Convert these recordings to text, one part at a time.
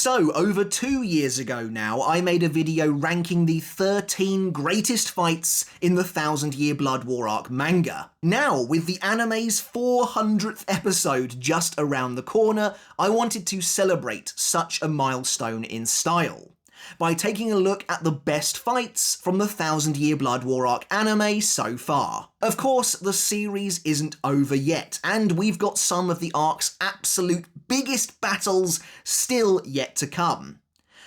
So, over 2 years ago now, I made a video ranking the 13 greatest fights in the 1000 Year Blood War arc manga. Now, with the anime's 400th episode just around the corner, I wanted to celebrate such a milestone in style by taking a look at the best fights from the 1000 Year Blood War arc anime so far. Of course, the series isn't over yet, and we've got some of the arc's absolute biggest battles still yet to come.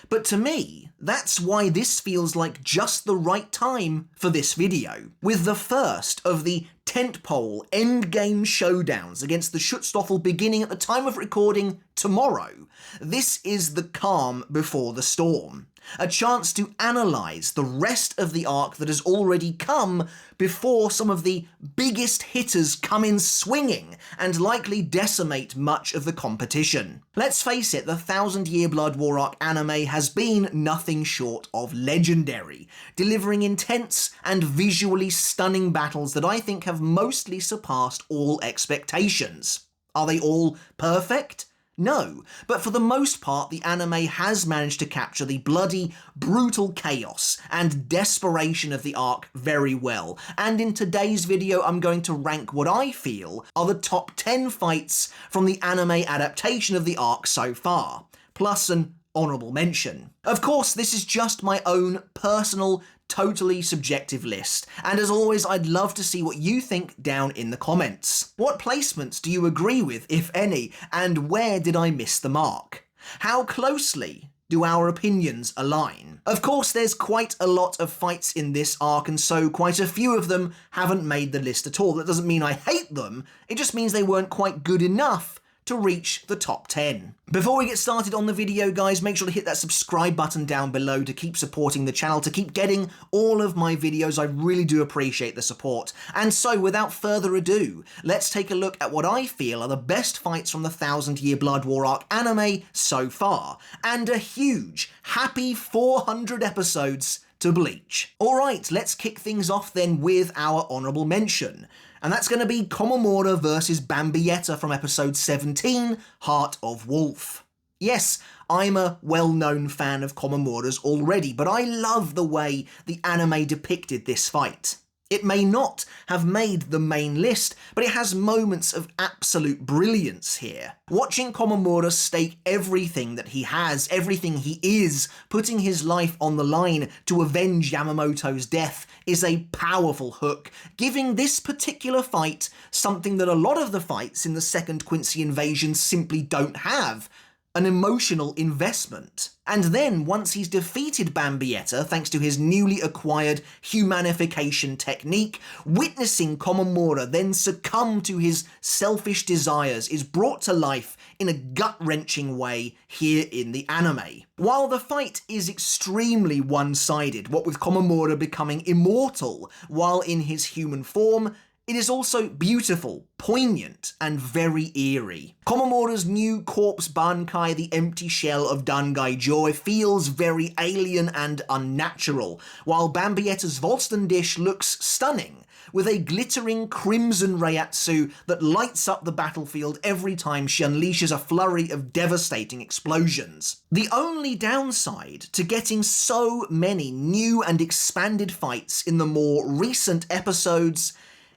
But to me, that's why this feels like just the right time for this video, with the first of the tentpole endgame showdowns against the Schutzstaffel beginning at the time of recording tomorrow. This is the calm before the storm, a chance to analyse the rest of the arc that has already come before some of the biggest hitters come in swinging and likely decimate much of the competition. Let's face it, the 1000 Year Blood War arc anime has been nothing short of legendary, delivering intense and visually stunning battles that I think have mostly surpassed all expectations. Are they all perfect? No, but for the most part the anime has managed to capture the bloody, brutal chaos and desperation of the arc very well, and in today's video I'm going to rank what I feel are the top 10 fights from the anime adaptation of the arc so far, plus an honourable mention. Of course, this is just my own personal, totally subjective list, and as always I'd love to see what you think down in the comments. What placements do you agree with, if any, and where did I miss the mark? How closely do our opinions align? Of course, there's quite a lot of fights in this arc, and so quite a few of them haven't made the list at all. That doesn't mean I hate them, it just means they weren't quite good enough to reach the top 10. Before we get started on the video, guys, make sure to hit that subscribe button down below to keep supporting the channel, to keep getting all of my videos. I really do appreciate the support. And so, without further ado, let's take a look at what I feel are the best fights from the 1000 Year Blood War arc anime so far, and a huge, happy 400 episodes to Bleach. Alright, let's kick things off then with our honourable mention. And that's going to be Komamura versus Bambietta from episode 17, Heart of Wolf. Yes, I'm a well-known fan of Komamura's already, but I love the way the anime depicted this fight. It may not have made the main list, but it has moments of absolute brilliance here. Watching Komamura stake everything that he has, everything he is, putting his life on the line to avenge Yamamoto's death is a powerful hook, giving this particular fight something that a lot of the fights in the second Quincy invasion simply don't have: an emotional investment. And then, once he's defeated Bambietta thanks to his newly acquired humanification technique, witnessing Komamura then succumb to his selfish desires is brought to life in a gut-wrenching way here in the anime. While the fight is extremely one-sided, what with Komamura becoming immortal while in his human form, it is also beautiful, poignant, and very eerie. Komamura's new corpse bankai, the empty shell of Dangai Joy, feels very alien and unnatural, while Bambietta's Volston dish looks stunning, with a glittering crimson Reiatsu that lights up the battlefield every time she unleashes a flurry of devastating explosions. The only downside to getting so many new and expanded fights in the more recent episodes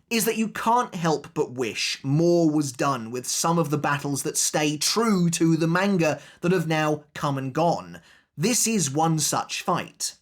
is that you can't help but wish more was done with some of the battles that stay true to the manga that have now come and gone. This is one such fight.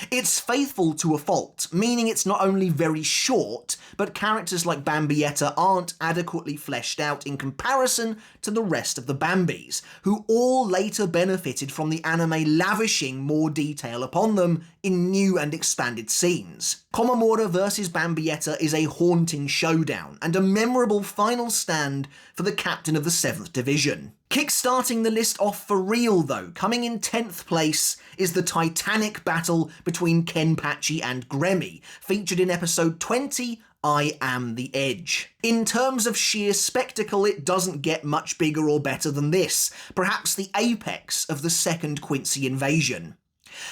It's faithful to a fault, meaning it's not only very short, but characters like Bambietta aren't adequately fleshed out in comparison to the rest of the Bambis, who all later benefited from the anime lavishing more detail upon them in new and expanded scenes. Komamura vs Bambietta is a haunting showdown, and a memorable final stand for the captain of the 7th Division. Kickstarting the list off for real though, coming in 10th place is the titanic battle between Kenpachi and Gremmy, featured in episode 20, I Am the Edge. In terms of sheer spectacle, it doesn't get much bigger or better than this, perhaps the apex of the second Quincy invasion.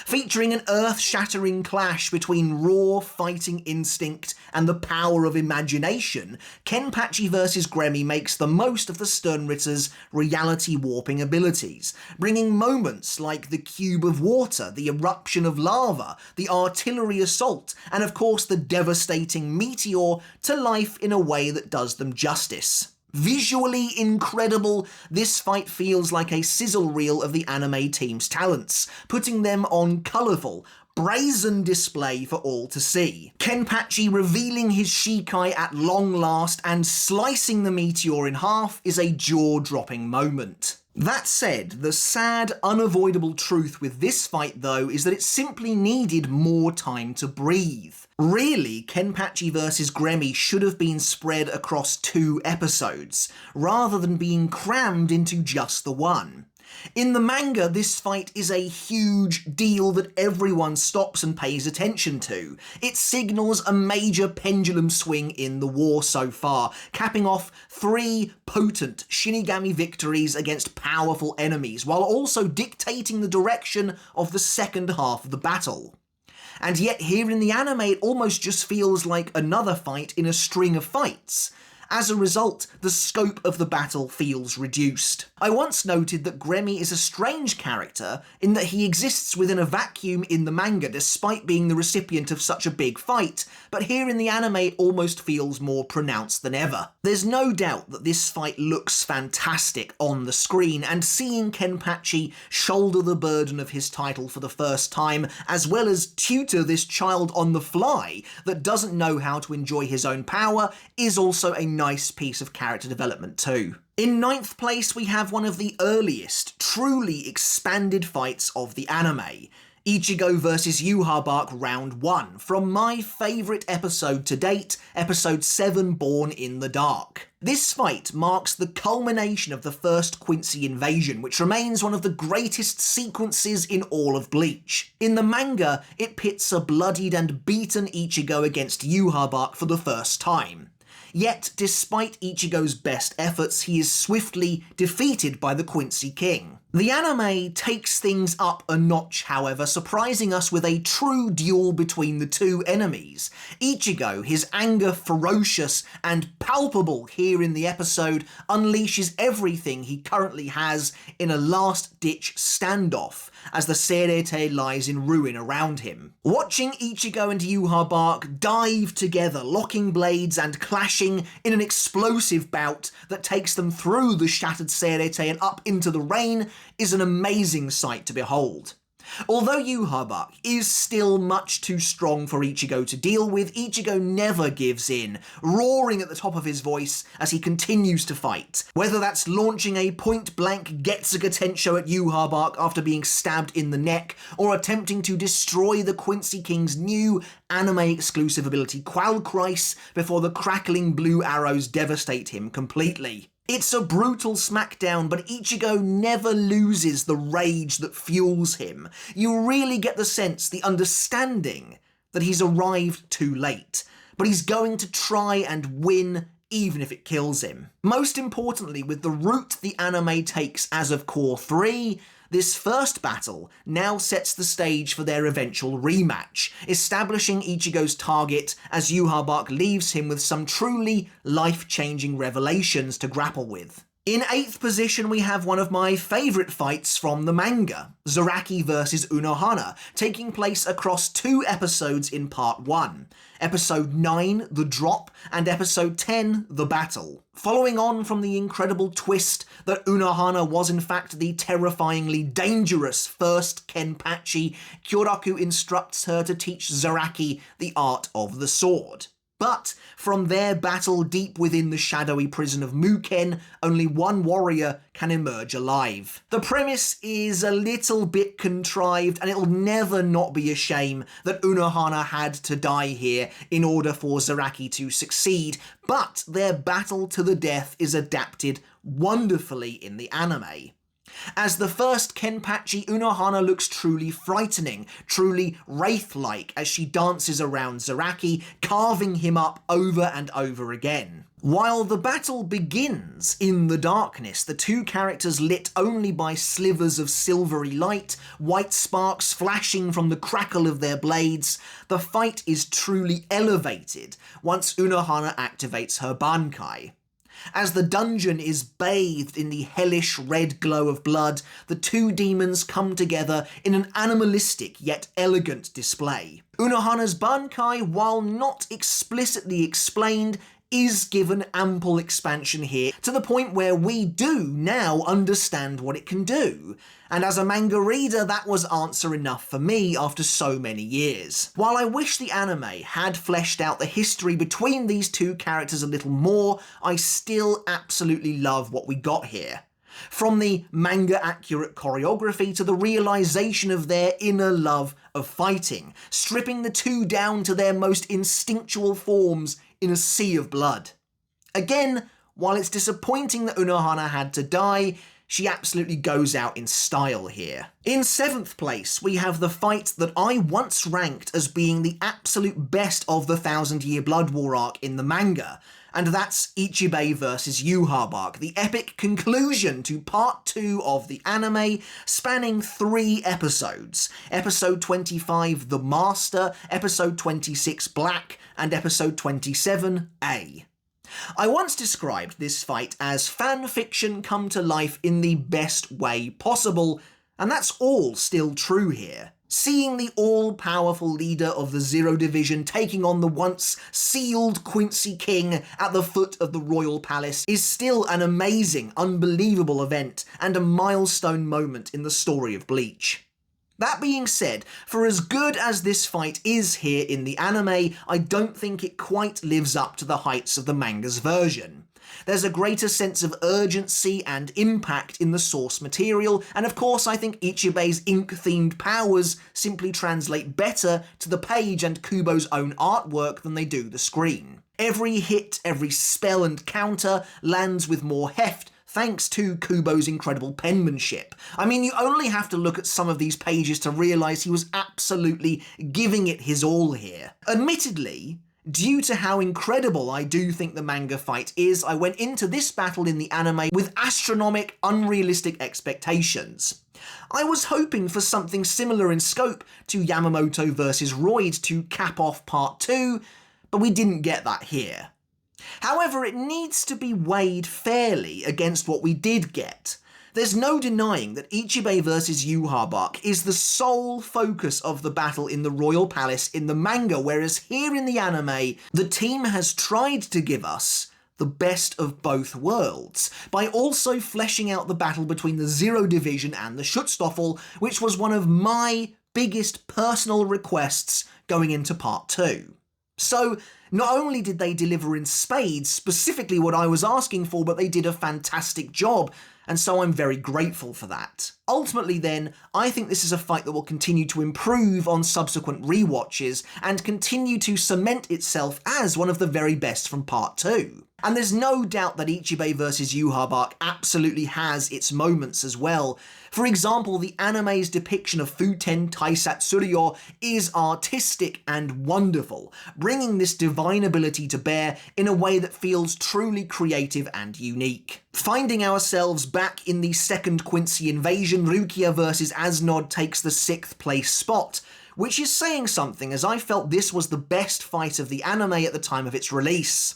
Featuring an earth-shattering clash between raw fighting instinct and the power of imagination, Kenpachi vs. Gremmy makes the most of the Sternritter's reality-warping abilities, bringing moments like the cube of water, the eruption of lava, the artillery assault, and of course the devastating meteor to life in a way that does them justice. Visually incredible, this fight feels like a sizzle reel of the anime team's talents, putting them on colourful, brazen display for all to see. Kenpachi revealing his Shikai at long last and slicing the meteor in half is a jaw-dropping moment. That said, the sad, unavoidable truth with this fight though is that it simply needed more time to breathe. Really, Kenpachi vs. Gremmy should have been spread across 2 episodes, rather than being crammed into just the one. In the manga, this fight is a huge deal that everyone stops and pays attention to. It signals a major pendulum swing in the war so far, capping off 3 potent Shinigami victories against powerful enemies, while also dictating the direction of the second half of the battle. And yet here in the anime it almost just feels like another fight in a string of fights. As a result, the scope of the battle feels reduced. I once noted that Gremmy is a strange character in that he exists within a vacuum in the manga despite being the recipient of such a big fight, but here in the anime it almost feels more pronounced than ever. There's no doubt that this fight looks fantastic on the screen, and seeing Kenpachi shoulder the burden of his title for the first time, as well as tutor this child on the fly that doesn't know how to enjoy his own power, is also a nice piece of character development too. In 9th place we have one of the earliest, truly expanded fights of the anime. Ichigo vs Yhwach Round 1, from my favourite episode to date, episode 7 Born in the Dark. This fight marks the culmination of the first Quincy invasion, which remains one of the greatest sequences in all of Bleach. In the manga, it pits a bloodied and beaten Ichigo against Yhwach for the first time. Yet, despite Ichigo's best efforts, he is swiftly defeated by the Quincy King. The anime takes things up a notch, however, surprising us with a true duel between the 2 enemies. Ichigo, his anger ferocious and palpable here in the episode, unleashes everything he currently has in a last-ditch standoff, as the sternritter lies in ruin around him. Watching Ichigo and Yhwach dive together, locking blades and clashing in an explosive bout that takes them through the shattered sternritter and up into the rain is an amazing sight to behold. Although Yhwach is still much too strong for Ichigo to deal with, Ichigo never gives in, roaring at the top of his voice as he continues to fight. Whether that's launching a point-blank Getsuga Tensho at Yhwach after being stabbed in the neck, or attempting to destroy the Quincy King's new anime-exclusive ability Qualkreis before the crackling blue arrows devastate him completely. It's a brutal smackdown, but Ichigo never loses the rage that fuels him. You really get the sense, the understanding, that he's arrived too late, but he's going to try and win even if it kills him. Most importantly, with the route the anime takes as of Core 3, this first battle now sets the stage for their eventual rematch, establishing Ichigo's target as Yhwach leaves him with some truly life-changing revelations to grapple with. In 8th position we have one of my favourite fights from the manga, Zaraki vs Unohana, taking place across 2 episodes in part 1. Episode 9, The Drop, and Episode 10, The Battle. Following on from the incredible twist that Unohana was in fact the terrifyingly dangerous first Kenpachi, Kyoraku instructs her to teach Zaraki the art of the sword. But from their battle deep within the shadowy prison of Muken, only one warrior can emerge alive. The premise is a little bit contrived, and it'll never not be a shame that Unohana had to die here in order for Zaraki to succeed, but their battle to the death is adapted wonderfully in the anime. As the first Kenpachi, Unohana looks truly frightening, truly wraith-like as she dances around Zaraki, carving him up over and over again. While the battle begins in the darkness, the two characters lit only by slivers of silvery light, white sparks flashing from the crackle of their blades, the fight is truly elevated once Unohana activates her bankai. As the dungeon is bathed in the hellish red glow of blood, the two demons come together in an animalistic yet elegant display. Unohana's bankai, while not explicitly explained, is given ample expansion here, to the point where we do now understand what it can do. And as a manga reader, that was answer enough for me after so many years. While I wish the anime had fleshed out the history between these two characters a little more, I still absolutely love what we got here. From the manga-accurate choreography to the realisation of their inner love of fighting, stripping the two down to their most instinctual forms in a sea of blood. Again, while it's disappointing that Unohana had to die, she absolutely goes out in style here. In 7th place, we have the fight that I once ranked as being the absolute best of the 1000-Year Blood War arc in the manga, and that's Ichibei vs Yhwach, the epic conclusion to part 2 of the anime, spanning 3 episodes. Episode 25, The Master, Episode 26, Black, and Episode 27, A. I once described this fight as fanfiction come to life in the best way possible, and that's all still true here. Seeing the all-powerful leader of the Zero Division taking on the once sealed Quincy King at the foot of the Royal Palace is still an amazing, unbelievable event and a milestone moment in the story of Bleach. That being said, for as good as this fight is here in the anime, I don't think it quite lives up to the heights of the manga's version. There's a greater sense of urgency and impact in the source material, and of course I think Ichibei's ink-themed powers simply translate better to the page and Kubo's own artwork than they do the screen. Every hit, every spell and counter lands with more heft, thanks to Kubo's incredible penmanship. I mean, you only have to look at some of these pages to realise he was absolutely giving it his all here. Admittedly, due to how incredible I do think the manga fight is, I went into this battle in the anime with astronomical, unrealistic expectations. I was hoping for something similar in scope to Yamamoto vs Royd to cap off part 2, but we didn't get that here. However, it needs to be weighed fairly against what we did get. There's no denying that Ichibei vs Yhwach is the sole focus of the battle in the Royal Palace in the manga, whereas here in the anime, the team has tried to give us the best of both worlds, by also fleshing out the battle between the Zero Division and the Schutzstaffel, which was one of my biggest personal requests going into part 2. So, not only did they deliver in spades, specifically what I was asking for, but they did a fantastic job, and so I'm very grateful for that. Ultimately then, I think this is a fight that will continue to improve on subsequent rewatches, and continue to cement itself as one of the very best from part 2. And there's no doubt that Ichibei vs Yhwach absolutely has its moments as well. For example, the anime's depiction of Futen Taisatsuryo is artistic and wonderful, bringing this divine ability to bear in a way that feels truly creative and unique. Finding ourselves back in the second Quincy invasion, Rukia vs Äs Nödt takes the 6th place spot, which is saying something, as I felt this was the best fight of the anime at the time of its release.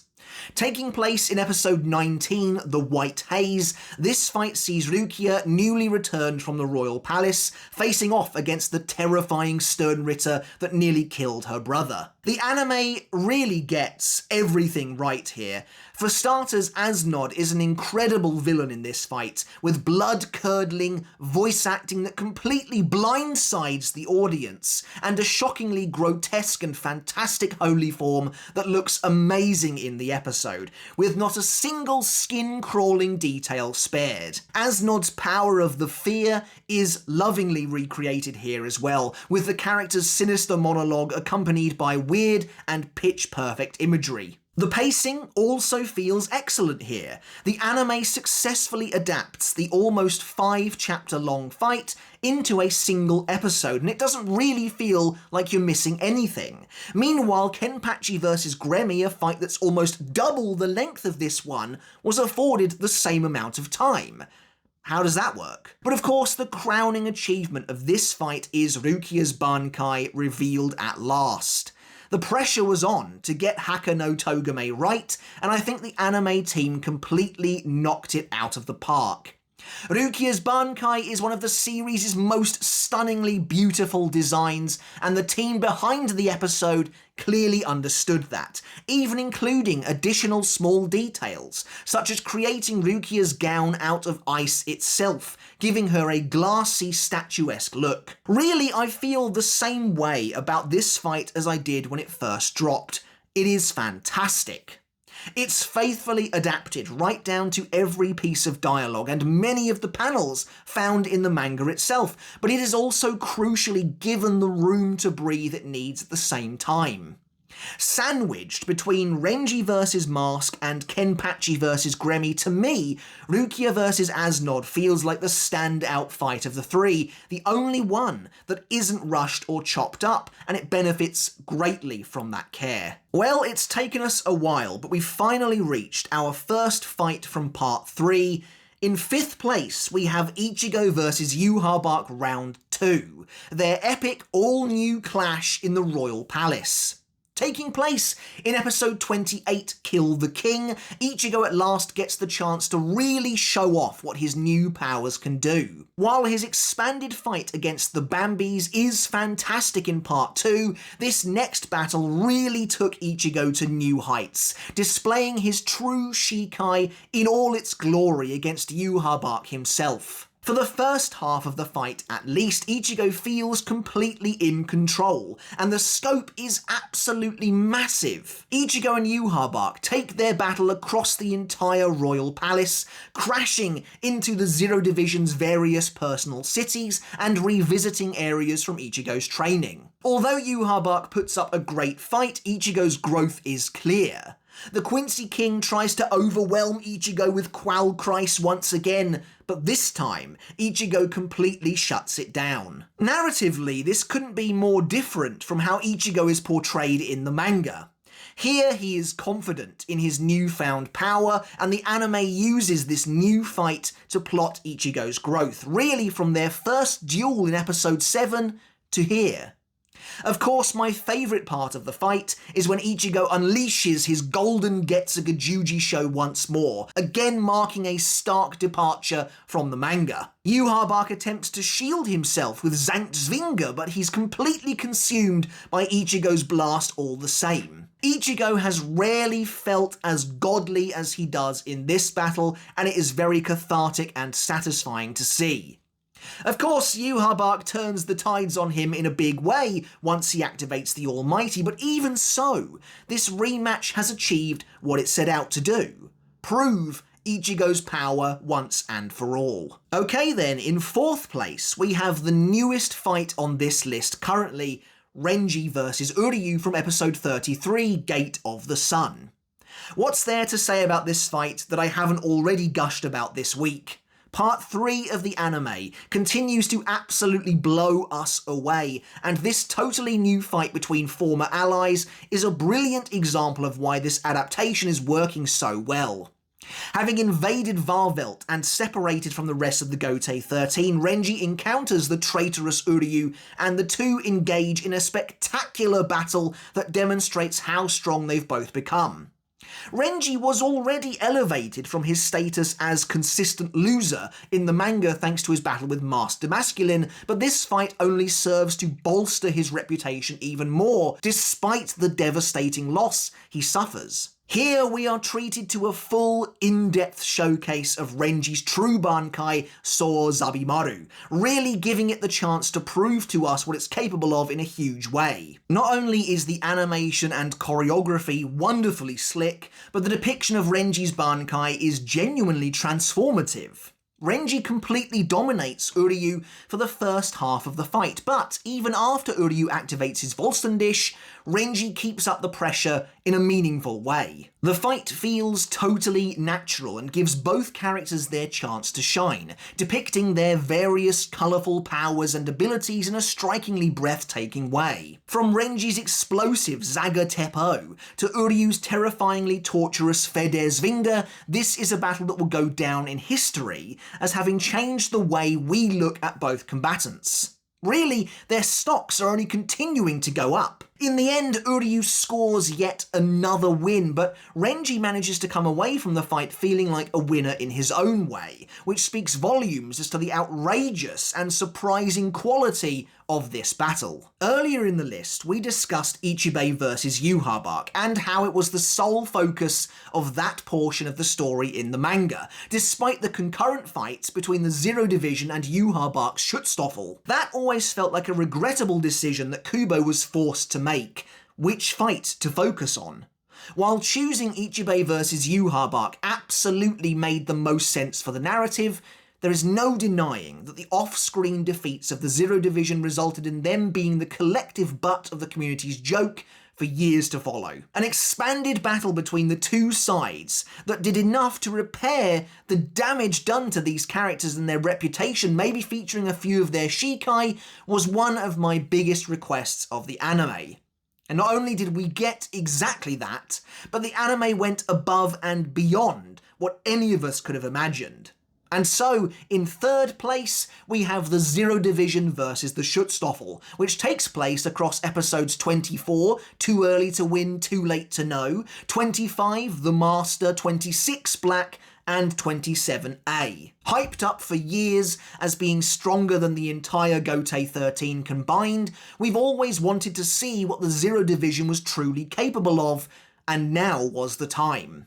Taking place in episode 19, The White Haze, this fight sees Rukia, newly returned from the Royal Palace, facing off against the terrifying sternritter that nearly killed her brother. The anime really gets everything right here. For starters, Äs Nödt is an incredible villain in this fight, with blood-curdling voice acting that completely blindsides the audience, and a shockingly grotesque and fantastic holy form that looks amazing in the episode, with not a single skin-crawling detail spared. Äs Nödt's power of the fear is lovingly recreated here as well, with the character's sinister monologue accompanied by weird and pitch-perfect imagery. The pacing also feels excellent here. The anime successfully adapts the almost 5-chapter long fight into a single episode, and it doesn't really feel like you're missing anything. Meanwhile, Kenpachi vs Gremmy, a fight that's almost double the length of this one, was afforded the same amount of time. How does that work? But of course, the crowning achievement of this fight is Rukia's bankai revealed at last. The pressure was on to get Haka no Togame right, and I think the anime team completely knocked it out of the park. Rukia's bankai is one of the series' most stunningly beautiful designs, and the team behind the episode clearly understood that, even including additional small details, such as creating Rukia's gown out of ice itself, giving her a glassy, statuesque look. Really, I feel the same way about this fight as I did when it first dropped. It is fantastic. It's faithfully adapted right down to every piece of dialogue and many of the panels found in the manga itself, but it is also crucially given the room to breathe it needs at the same time. Sandwiched between Renji vs Mask and Kenpachi vs Gremmy, to me, Rukia vs Äs Nödt feels like the standout fight of the three, the only one that isn't rushed or chopped up, and it benefits greatly from that care. Well, it's taken us a while, but we've finally reached our first fight from part 3. In 5th place, we have Ichigo vs Yhwach Round 2, their epic all-new clash in the Royal Palace. Taking place in episode 28, Kill the King, Ichigo at last gets the chance to really show off what his new powers can do. While his expanded fight against the Bambis is fantastic in part 2, this next battle really took Ichigo to new heights, displaying his true Shikai in all its glory against Yhwach himself. For the first half of the fight at least, Ichigo feels completely in control, and the scope is absolutely massive. Ichigo and Yhwach take their battle across the entire royal palace, crashing into the Zero Division's various personal cities and revisiting areas from Ichigo's training. Although Yhwach puts up a great fight, Ichigo's growth is clear. The Quincy King tries to overwhelm Ichigo with Qualkreis once again, but this time, Ichigo completely shuts it down. Narratively, this couldn't be more different from how Ichigo is portrayed in the manga. Here he is confident in his newfound power, and the anime uses this new fight to plot Ichigo's growth, really from their first duel in episode 7 to here. Of course, my favourite part of the fight is when Ichigo unleashes his golden Getsuga Juji show once more, again marking a stark departure from the manga. Yhwach attempts to shield himself with Zankt Zwinger, but he's completely consumed by Ichigo's blast all the same. Ichigo has rarely felt as godly as he does in this battle, and it is very cathartic and satisfying to see. Of course, Yhwach turns the tides on him in a big way once he activates the Almighty, but even so, this rematch has achieved what it set out to do: prove Ichigo's power once and for all. Okay then, in 4th place, we have the newest fight on this list currently, Renji vs Uryū from episode 33, Gate of the Sun. What's there to say about this fight that I haven't already gushed about this week? Part 3 of the anime continues to absolutely blow us away, and this totally new fight between former allies is a brilliant example of why this adaptation is working so well. Having invaded Varvelt and separated from the rest of the Gotei 13, Renji encounters the traitorous Uryū, and the two engage in a spectacular battle that demonstrates how strong they've both become. Renji was already elevated from his status as consistent loser in the manga thanks to his battle with Master Masculine, but this fight only serves to bolster his reputation even more, despite the devastating loss he suffers. Here we are treated to a full, in-depth showcase of Renji's true bankai, So Zabimaru, really giving it the chance to prove to us what it's capable of in a huge way. Not only is the animation and choreography wonderfully slick, but the depiction of Renji's bankai is genuinely transformative. Renji completely dominates Uryū for the first half of the fight, but even after Uryū activates his Volsten dish, Renji keeps up the pressure in a meaningful way. The fight feels totally natural and gives both characters their chance to shine, depicting their various colourful powers and abilities in a strikingly breathtaking way. From Renji's explosive Zaga Teppo to Uryū's terrifyingly torturous Federzwinger, this is a battle that will go down in history as having changed the way we look at both combatants. Really, their stocks are only continuing to go up. In the end, Uryū scores yet another win, but Renji manages to come away from the fight feeling like a winner in his own way, which speaks volumes as to the outrageous and surprising quality of this battle. Earlier in the list, we discussed Ichibei versus Yhwach and how it was the sole focus of that portion of the story in the manga, despite the concurrent fights between the Zero Division and Yhwach's Schutzstaffel. That always felt like a regrettable decision that Kubo was forced to make, which fight to focus on. While choosing Ichibei versus Yhwach absolutely made the most sense for the narrative, there is no denying that the off-screen defeats of the Zero Division resulted in them being the collective butt of the community's joke for years to follow. An expanded battle between the two sides that did enough to repair the damage done to these characters and their reputation, maybe featuring a few of their shikai, was one of my biggest requests of the anime. And not only did we get exactly that, but the anime went above and beyond what any of us could have imagined. And so, in third place, we have the Zero Division versus the Schutzstaffel, which takes place across episodes 24, Too Early to Win, Too Late to Know, 25, The Master, 26, Black, and 27A. Hyped up for years as being stronger than the entire Gotei 13 combined, we've always wanted to see what the Zero Division was truly capable of, and now was the time.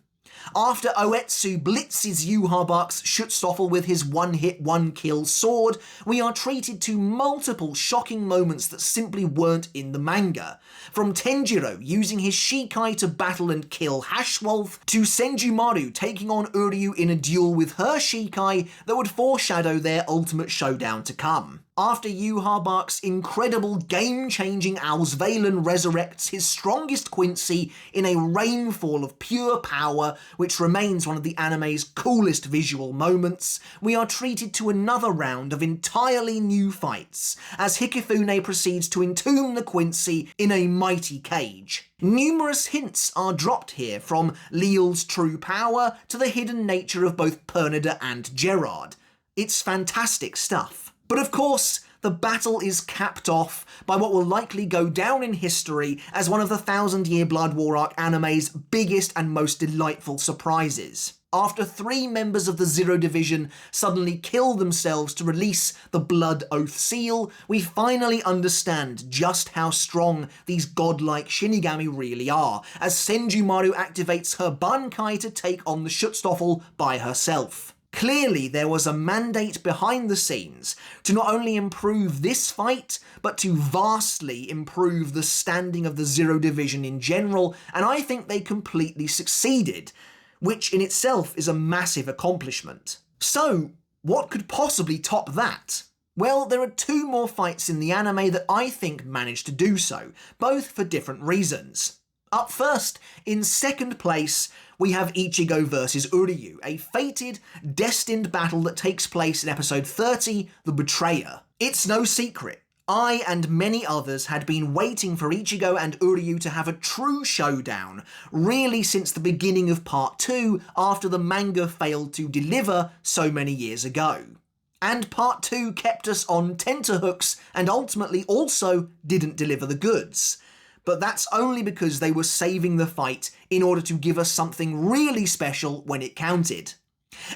After Oetsu blitzes Yhwach's Schutzstaffel with his one-hit, one-kill sword, we are treated to multiple shocking moments that simply weren't in the manga. From Tenjiro using his shikai to battle and kill Hashwolf, to Senjumaru taking on Uryū in a duel with her shikai that would foreshadow their ultimate showdown to come. After Yhwach's incredible game-changing Ausvalen resurrects his strongest Quincy in a rainfall of pure power, which remains one of the anime's coolest visual moments, we are treated to another round of entirely new fights, as Hikifune proceeds to entomb the Quincy in a mighty cage. Numerous hints are dropped here, from Leal's true power to the hidden nature of both Pernida and Gerard. It's fantastic stuff. But of course, the battle is capped off by what will likely go down in history as one of the 1000-Year Blood War Arc anime's biggest and most delightful surprises. After 3 members of the Zero Division suddenly kill themselves to release the Blood Oath Seal, we finally understand just how strong these godlike Shinigami really are, as Senjumaru activates her bankai to take on the Schutzstaffel by herself. Clearly, there was a mandate behind the scenes to not only improve this fight, but to vastly improve the standing of the Zero Division in general, and I think they completely succeeded, which in itself is a massive accomplishment. So, what could possibly top that? Well, there are 2 more fights in the anime that I think managed to do so, both for different reasons. Up first, in second place, we have Ichigo versus Uryū, a fated, destined battle that takes place in episode 30, The Betrayer. It's no secret, I and many others had been waiting for Ichigo and Uryū to have a true showdown, really since the beginning of part 2, after the manga failed to deliver so many years ago. And part 2 kept us on tenterhooks and ultimately also didn't deliver the goods. But that's only because they were saving the fight in order to give us something really special when it counted.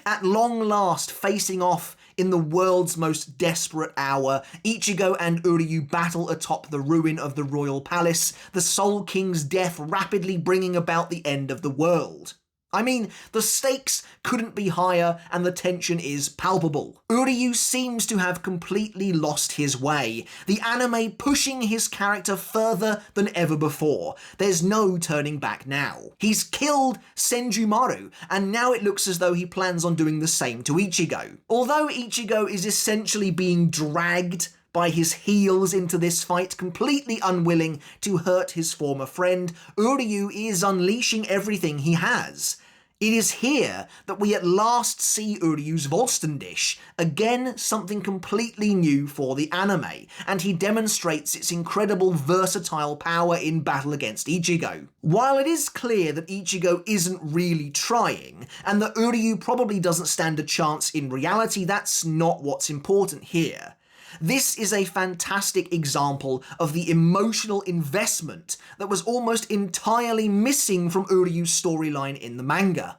At long last, facing off in the world's most desperate hour, Ichigo and Uryū battle atop the ruin of the royal palace, the Soul King's death rapidly bringing about the end of the world. I mean, the stakes couldn't be higher and the tension is palpable. Uryū seems to have completely lost his way, the anime pushing his character further than ever before. There's no turning back now. He's killed Senjumaru, and now it looks as though he plans on doing the same to Ichigo. Although Ichigo is essentially being dragged by his heels into this fight, completely unwilling to hurt his former friend, Uryū is unleashing everything he has. It is here that we at last see Uryū's Vollständish, again something completely new for the anime, and he demonstrates its incredible versatile power in battle against Ichigo. While it is clear that Ichigo isn't really trying, and that Uryū probably doesn't stand a chance in reality, that's not what's important here. This is a fantastic example of the emotional investment that was almost entirely missing from Uryū's storyline in the manga.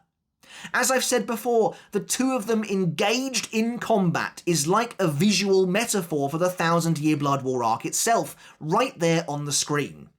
As I've said before, the two of them engaged in combat is like a visual metaphor for the 1000-Year Blood War arc itself, right there on the screen.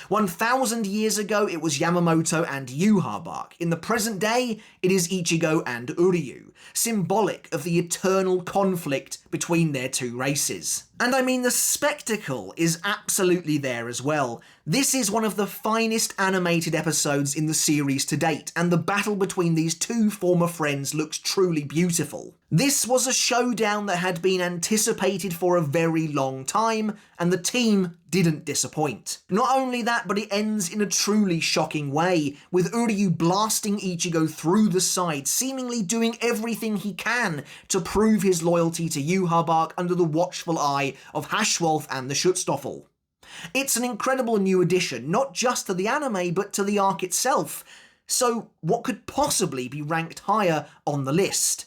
1000 years ago it was Yamamoto and Yhwach. In the present day, it is Ichigo and Uryū, symbolic of the eternal conflict between their two races. And I mean, the spectacle is absolutely there as well. This is one of the finest animated episodes in the series to date, and the battle between these two former friends looks truly beautiful. This was a showdown that had been anticipated for a very long time, and the team didn't disappoint. Not only that, but it ends in a truly shocking way, with Uryū blasting Ichigo through the side, seemingly doing everything he can to prove his loyalty to Yhwach under the watchful eye of Haschwolf and the Schutzstaffel. It's an incredible new addition, not just to the anime, but to the arc itself. So what could possibly be ranked higher on the list?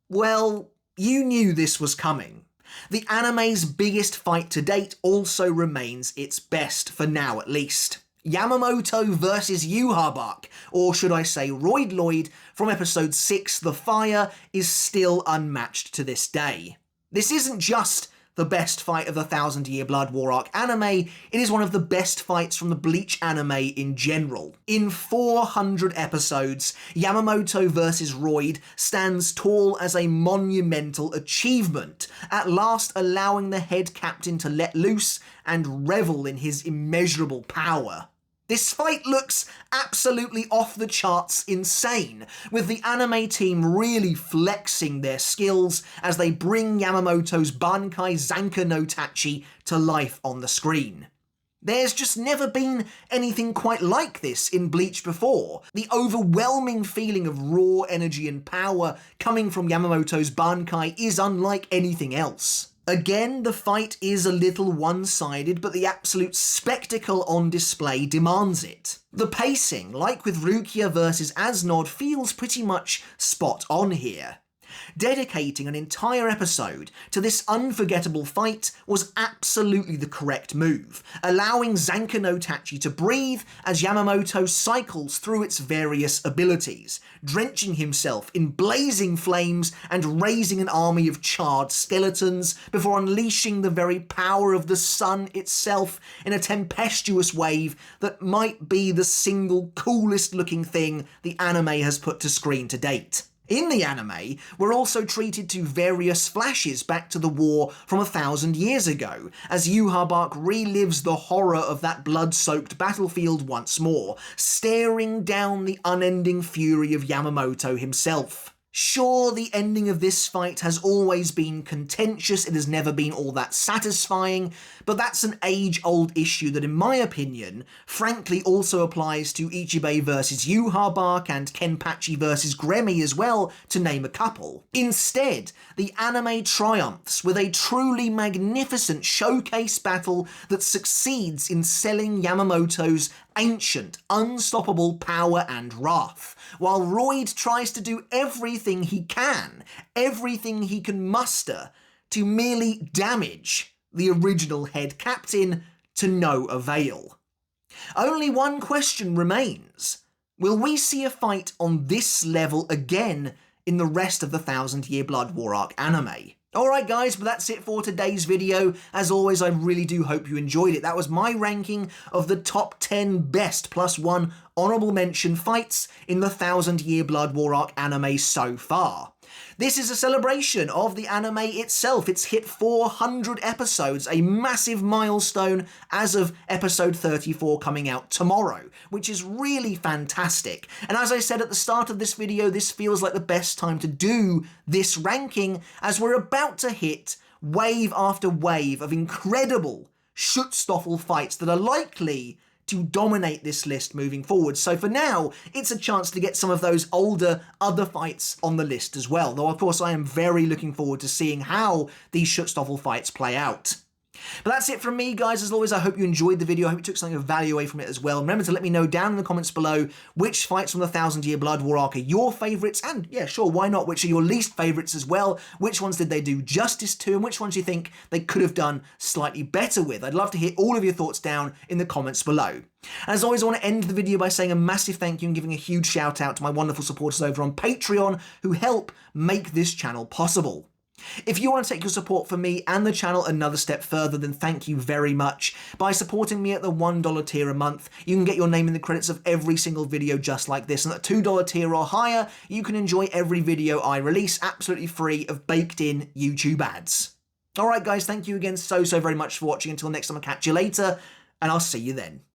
Well, you knew this was coming. The anime's biggest fight to date also remains its best, for now at least. Yamamoto versus Yhwach, or should I say Roid Lloyd, from episode 6, The Fire, is still unmatched to this day. This isn't just the best fight of the 1000-Year Blood War arc anime, it is one of the best fights from the Bleach anime in general. In 400 episodes, Yamamoto vs Roid stands tall as a monumental achievement, at last allowing the head captain to let loose and revel in his immeasurable power. This fight looks absolutely off the charts insane, with the anime team really flexing their skills as they bring Yamamoto's bankai Zanka no Tachi to life on the screen. There's just never been anything quite like this in Bleach before. The overwhelming feeling of raw energy and power coming from Yamamoto's bankai is unlike anything else. Again, the fight is a little one-sided, but the absolute spectacle on display demands it. The pacing, like with Rukia vs Äs Nödt, feels pretty much spot on here. Dedicating an entire episode to this unforgettable fight was absolutely the correct move, allowing Zanka no Tachi to breathe as Yamamoto cycles through its various abilities, drenching himself in blazing flames and raising an army of charred skeletons before unleashing the very power of the sun itself in a tempestuous wave that might be the single coolest looking thing the anime has put to screen to date. In the anime, we're also treated to various flashes back to the war from 1000 years ago, as Yhwach relives the horror of that blood-soaked battlefield once more, staring down the unending fury of Yamamoto himself. Sure, the ending of this fight has always been contentious, it has never been all that satisfying, but that's an age-old issue that, in my opinion, frankly also applies to Ichibei vs Yhwach and Kenpachi vs Gremmy as well, to name a couple. Instead, the anime triumphs with a truly magnificent showcase battle that succeeds in selling Yamamoto's ancient, unstoppable power and wrath, while Roid tries to do everything he can muster, to merely damage the original head captain to no avail. Only one question remains. Will we see a fight on this level again in the rest of the 1000-Year Blood War arc anime? Alright guys, but that's it for today's video. As always, I really do hope you enjoyed it. That was my ranking of the top 10 best +1 honourable mention fights in the 1000-Year Blood War arc anime so far. This is a celebration of the anime itself. It's hit 400 episodes, a massive milestone as of episode 34 coming out tomorrow, which is really fantastic. And as I said at the start of this video, this feels like the best time to do this ranking, as we're about to hit wave after wave of incredible Schutzstaffel fights that are likely to dominate this list moving forward. So for now, it's a chance to get some of those older other fights on the list as well. Though of course I am very looking forward to seeing how these Schutzstaffel fights play out. But that's it from me, guys. As always, I hope you enjoyed the video. I hope you took something of value away from it as well. And remember to let me know down in the comments below which fights from the 1000-year Blood War arc are your favourites, and yeah, sure, why not, which are your least favourites as well. Which ones did they do justice to, and which ones you think they could have done slightly better with. I'd love to hear all of your thoughts down in the comments below. And as always, I want to end the video by saying a massive thank you and giving a huge shout out to my wonderful supporters over on Patreon who help make this channel possible. If you want to take your support for me and the channel another step further, then thank you very much. By supporting me at the $1 tier a month, you can get your name in the credits of every single video just like this, and at $2 tier or higher, you can enjoy every video I release absolutely free of baked-in YouTube ads. Alright guys, thank you again so very much for watching. Until next time, I'll catch you later, and I'll see you then.